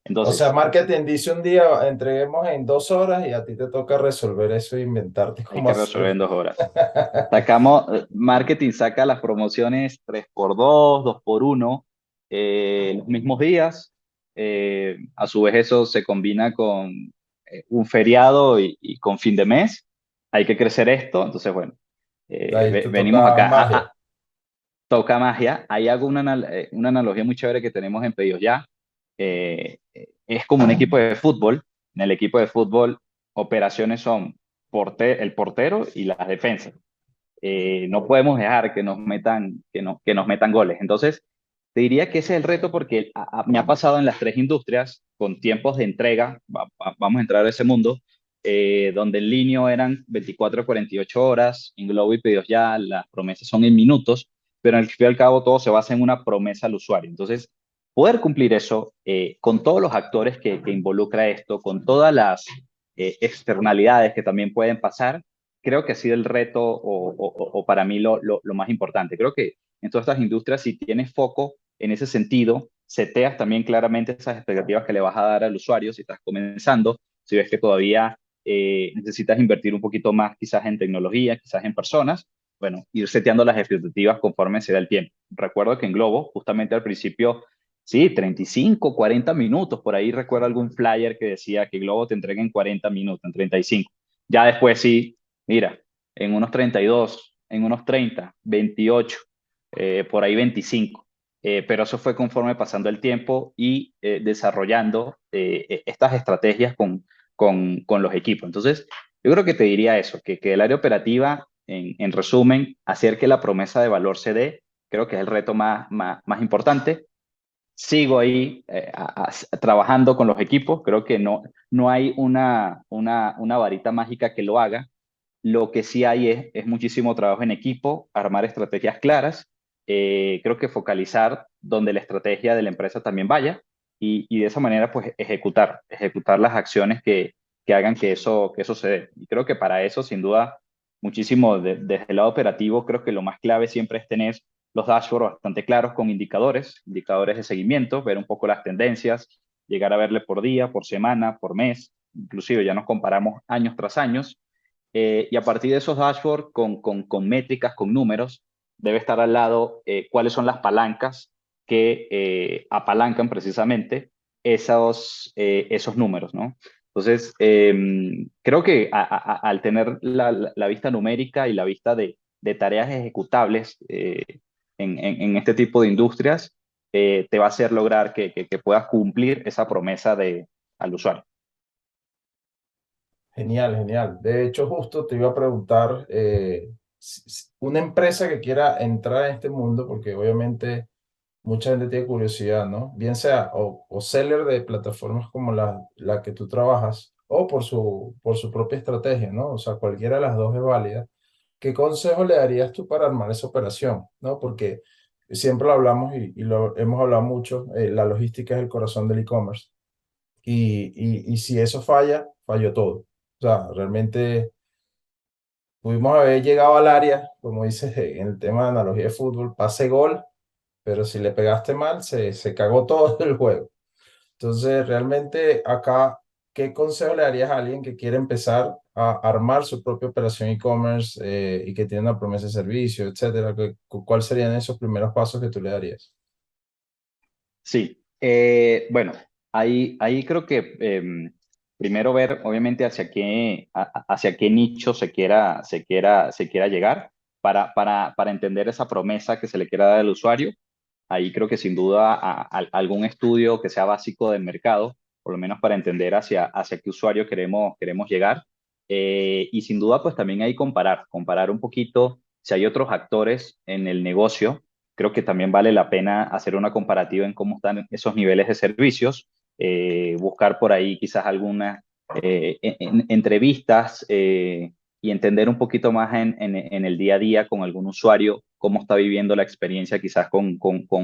O sea,
Entonces,
marketing dice un día, entreguemos en 2 horas y a ti te toca resolver eso e inventarte
hay
cómo
que resolver
hacer.
en 2 horas. Sacamos, marketing saca las promociones 3x2, 2x1, los mismos días. A su vez eso se combina con un feriado y con fin de mes. Hay que crecer esto. Entonces, bueno,
Ahí te
venimos
toca
acá.
magia.
Toca magia. Ahí hago una analogía muy chévere que tenemos en Pedidos Ya. Es como un equipo de fútbol. En el equipo de fútbol, operaciones son el portero y las defensas. No podemos dejar que nos metan goles. Entonces, te diría que ese es el reto porque me ha pasado en las tres industrias con tiempos de entrega, vamos a entrar a ese mundo, donde en línea eran 24 a 48 horas, en Globo y Pedidos Ya las promesas son en minutos, pero al fin y al cabo todo se basa en una promesa al usuario. Entonces, poder cumplir eso con todos los actores que involucra esto, con todas las externalidades que también pueden pasar, creo que ha sido el reto o para mí lo más importante. Creo que en todas estas industrias, si tienes foco en ese sentido, seteas también claramente esas expectativas que le vas a dar al usuario si estás comenzando, si ves que todavía necesitas invertir un poquito más quizás en tecnología, quizás en personas, bueno, ir seteando las expectativas conforme se da el tiempo. Recuerdo que en Globo, justamente al principio, sí, 35, 40 minutos, por ahí recuerdo algún flyer que decía que Globo te entrega en 40 minutos, en 35. Ya después sí, mira, en unos 32, en unos 30, 28, por ahí 25. Pero eso fue conforme pasando el tiempo y desarrollando estas estrategias con los equipos. Entonces, yo creo que te diría eso, que el área operativa, en resumen, hacer que la promesa de valor se dé, creo que es el reto más importante. Sigo ahí trabajando con los equipos, creo que no hay una varita mágica que lo haga. Lo que sí hay es muchísimo trabajo en equipo, armar estrategias claras, creo que focalizar donde la estrategia de la empresa también vaya y de esa manera pues ejecutar las acciones que hagan que eso se dé. Y creo que para eso, sin duda, muchísimo desde el lado operativo, creo que lo más clave siempre es tener los dashboards bastante claros con indicadores de seguimiento, ver un poco las tendencias, llegar a verle por día, por semana, por mes, inclusive ya nos comparamos años tras años y a partir de esos dashboards con métricas, con números, debe estar al lado cuáles son las palancas que apalancan precisamente esos números, ¿no? Entonces, creo que al tener la vista numérica y la vista de tareas ejecutables en este tipo de industrias, te va a hacer lograr que puedas cumplir esa promesa al usuario.
Genial, genial. De hecho, justo te iba a preguntar, una empresa que quiera entrar en este mundo, porque obviamente mucha gente tiene curiosidad, ¿no? Bien sea o seller de plataformas como la que tú trabajas, o por su propia estrategia, ¿no? O sea, cualquiera de las dos es válida. ¿Qué consejo le darías tú para armar esa operación? ¿No? Porque siempre lo hablamos y lo hemos hablado mucho, la logística es el corazón del e-commerce. Y si eso falla, falló todo. O sea, realmente pudimos haber llegado al área, como dices en el tema de analogía de fútbol, pase gol, pero si le pegaste mal, se cagó todo el juego. Entonces, realmente acá, ¿qué consejo le darías a alguien que quiere empezar a armar su propia operación e-commerce y que tiene una promesa de servicio, etcétera? ¿Cuáles serían esos primeros pasos que tú le darías?
Sí, bueno, ahí creo que primero ver, obviamente, hacia qué nicho se quiera llegar para entender esa promesa que se le quiera dar al usuario. Ahí creo que sin duda algún estudio que sea básico del mercado, por lo menos para entender hacia qué usuario queremos llegar. Y sin duda, pues también hay comparar un poquito si hay otros actores en el negocio. Creo que también vale la pena hacer una comparativa en cómo están esos niveles de servicios, buscar por ahí quizás algunas entrevistas y entender un poquito más en el día a día con algún usuario, cómo está viviendo la experiencia quizás con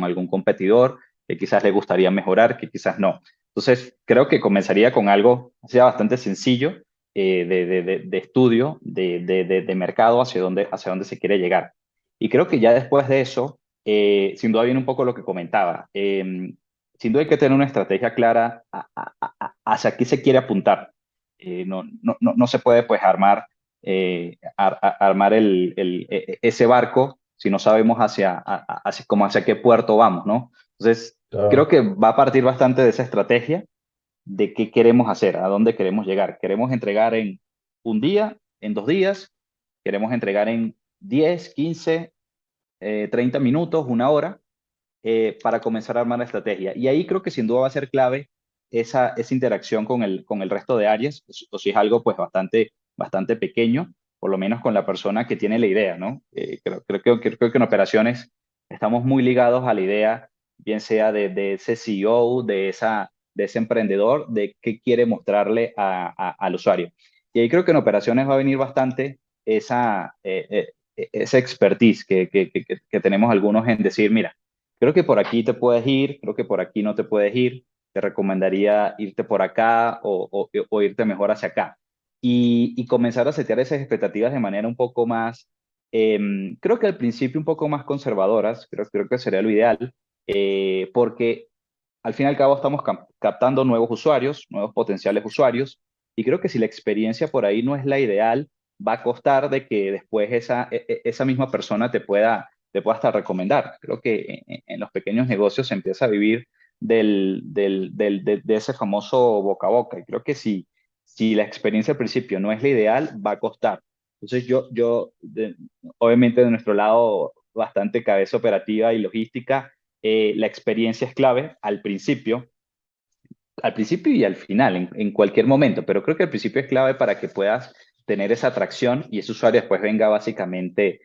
algún competidor, que quizás le gustaría mejorar, que quizás no. Entonces, creo que comenzaría con algo sea bastante sencillo de estudio, de mercado hacia dónde se quiere llegar. Y creo que ya después de eso, sin duda viene un poco lo que comentaba. Sin duda hay que tener una estrategia clara hacia qué se quiere apuntar. No se puede pues armar ese barco si no sabemos hacia qué puerto vamos, ¿no? Entonces, creo
Claro.
que va a partir bastante de esa estrategia de qué queremos hacer, a dónde queremos llegar. ¿Queremos entregar en un día, en 2 días? ¿Queremos entregar en 10, 15, 30 minutos, 1 hora? Para comenzar a armar la estrategia. Y ahí creo que sin duda va a ser clave esa interacción con el resto de áreas, o si es algo pues bastante pequeño, por lo menos con la persona que tiene la idea, ¿no? Creo que en operaciones estamos muy ligados a la idea, bien sea de ese CEO, de ese emprendedor, de qué quiere mostrarle al usuario. Y ahí creo que en operaciones va a venir bastante esa expertise que tenemos algunos en decir, mira, creo que por aquí te puedes ir, creo que por aquí no te puedes ir. Te recomendaría irte por acá o irte mejor hacia acá. Y comenzar a setear esas expectativas de manera un poco más, creo que al principio un poco más conservadoras, creo que sería lo ideal, porque al fin y al cabo estamos captando nuevos usuarios, nuevos potenciales usuarios, y creo que si la experiencia por ahí no es la ideal, va a costar de que después esa misma persona te pueda hasta recomendar. Creo que en los pequeños negocios se empieza a vivir de ese famoso boca a boca. Y creo que si la experiencia al principio no es la ideal, va a costar. Entonces obviamente de nuestro lado, bastante cabeza operativa y logística, la experiencia es clave al principio y al final, en cualquier momento, pero creo que al principio es clave para que puedas tener esa atracción y ese usuario después venga básicamente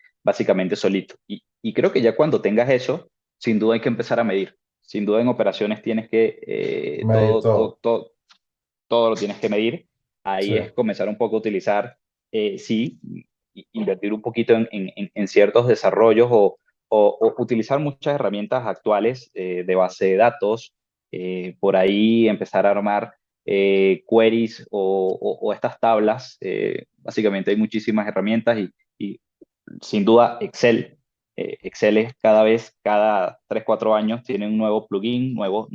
solito. Y creo que ya cuando tengas eso, sin duda hay que empezar a medir. Sin duda en operaciones tienes que,
Medir todo.
todo lo tienes que medir.
Sí,
Ahí es comenzar un poco a utilizar, sí, invertir un poquito en ciertos desarrollos o utilizar muchas herramientas actuales de base de datos, por ahí empezar a armar queries o estas tablas. Básicamente hay muchísimas herramientas y sin duda Excel es cada 3 4 años, tiene un nuevo plugin, nuevos,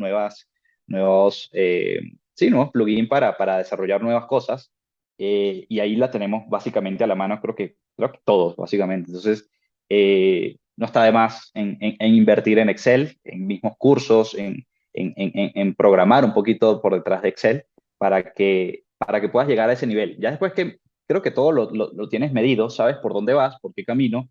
sí, nuevos plugin para desarrollar nuevas cosas. Y ahí la tenemos básicamente a la mano, creo que todos, básicamente. Entonces, no está de más en invertir en Excel, en mismos cursos, en programar un poquito por detrás de Excel para que puedas llegar a ese nivel. Ya después que creo que todo lo tienes medido, sabes por dónde vas, por qué camino,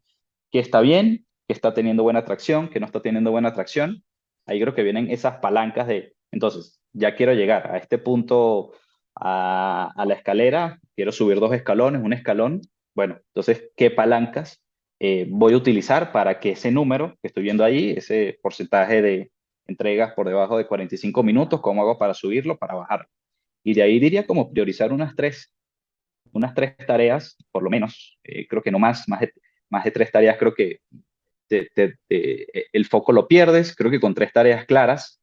que está bien, que está teniendo buena atracción, que no está teniendo buena atracción. Ahí creo que vienen esas palancas entonces, ya quiero llegar a este punto a la escalera, quiero subir 2 escalones, un escalón. Bueno, entonces, ¿qué palancas voy a utilizar para que ese número que estoy viendo ahí, ese porcentaje de entregas por debajo de 45 minutos, cómo hago para subirlo, para bajarlo? Y de ahí diría como priorizar unas tres tareas, por lo menos, creo que no más de 3 tareas, creo que el foco lo pierdes. Creo que con 3 tareas claras,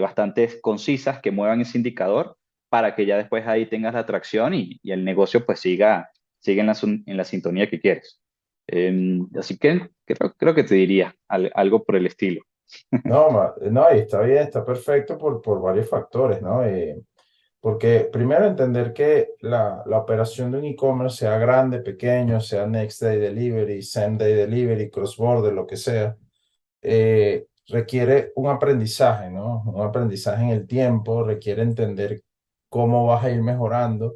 bastante concisas, que muevan ese indicador para que ya después ahí tengas la atracción y el negocio pues sigue en la sintonía que quieres. Así que creo que te diría algo por el estilo.
No, no, y está bien, está perfecto por varios factores, ¿no? Porque primero entender que la operación de un e-commerce, sea grande, pequeño, sea Next Day Delivery, Same Day Delivery, Cross Border, lo que sea, requiere un aprendizaje, ¿no? Un aprendizaje en el tiempo, requiere entender cómo vas a ir mejorando.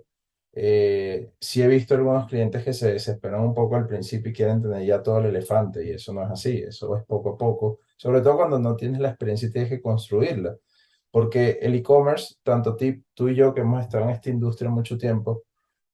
Sí he visto algunos clientes que se desesperan un poco al principio y quieren tener ya todo el elefante, y eso no es así, eso es poco a poco, sobre todo cuando no tienes la experiencia y tienes que construirla. Porque el e-commerce, tanto tú y yo que hemos estado en esta industria mucho tiempo,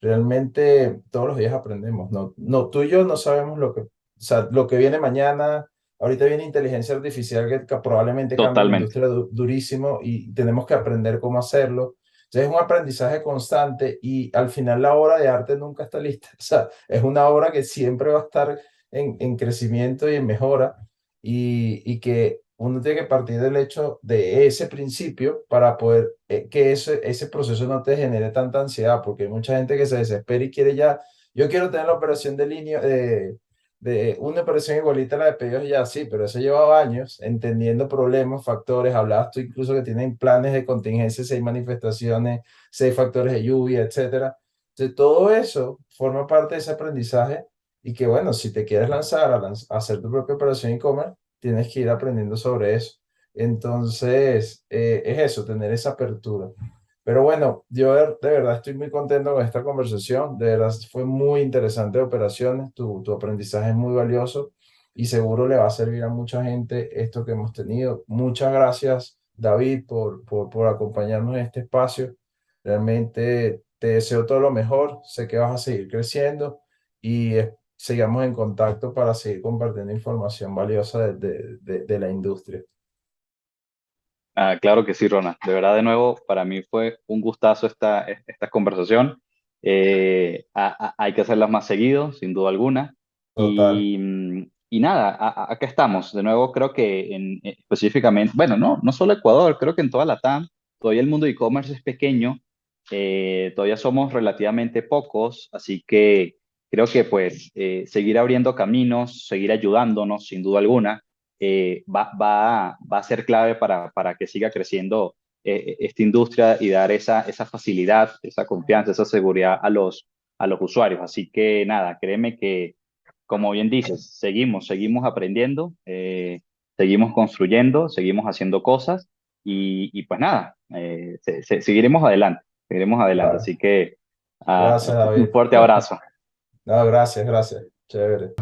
realmente todos los días aprendemos. No, no, tú y yo no sabemos o sea, lo que viene mañana. Ahorita viene inteligencia artificial que probablemente cambie la
Totalmente.
industria durísimo y tenemos que aprender cómo hacerlo. Entonces es un aprendizaje constante y al final la obra de arte nunca está lista. O sea, es una obra que siempre va a estar en crecimiento y en mejora y que uno tiene que partir del hecho de ese principio para poder que ese proceso no te genere tanta ansiedad, porque hay mucha gente que se desespera y quiere ya, yo quiero tener la operación de línea, de una operación igualita a la de pedidos ya, sí, pero eso lleva años entendiendo problemas, factores, hablabas tú incluso que tienen planes de contingencia, si hay manifestaciones, si hay factores de lluvia, etcétera. Entonces, todo eso forma parte de ese aprendizaje y que bueno, si te quieres lanzar a hacer tu propia operación e-commerce, tienes que ir aprendiendo sobre eso. Entonces, es eso, tener esa apertura. Pero bueno, yo de verdad estoy muy contento con esta conversación. De verdad fue muy interesante de operaciones. Tu aprendizaje es muy valioso y seguro le va a servir a mucha gente esto que hemos tenido. Muchas gracias, David, por acompañarnos en este espacio. Realmente te deseo todo lo mejor. Sé que vas a seguir creciendo y sigamos en contacto para seguir compartiendo información valiosa de la industria.
Ah, claro que sí, Ronald. De verdad, de nuevo, para mí fue un gustazo esta conversación. Hay que hacerlas más seguido, sin duda alguna.
Total.
Y nada, acá estamos. De nuevo, creo que específicamente, bueno, no solo Ecuador, creo que en toda Latam, todavía el mundo de e-commerce es pequeño. Todavía somos relativamente pocos, así que creo que pues seguir abriendo caminos, seguir ayudándonos, sin duda alguna va a ser clave para que siga creciendo esta industria y dar esa facilidad, esa confianza, esa seguridad a los usuarios. Así que nada, créeme que, como bien dices, seguimos aprendiendo, seguimos construyendo, seguimos haciendo cosas y pues nada, seguiremos adelante, seguiremos adelante.
Claro.
Así que
Gracias,
un
David.
fuerte abrazo.
No, gracias, gracias. Chévere.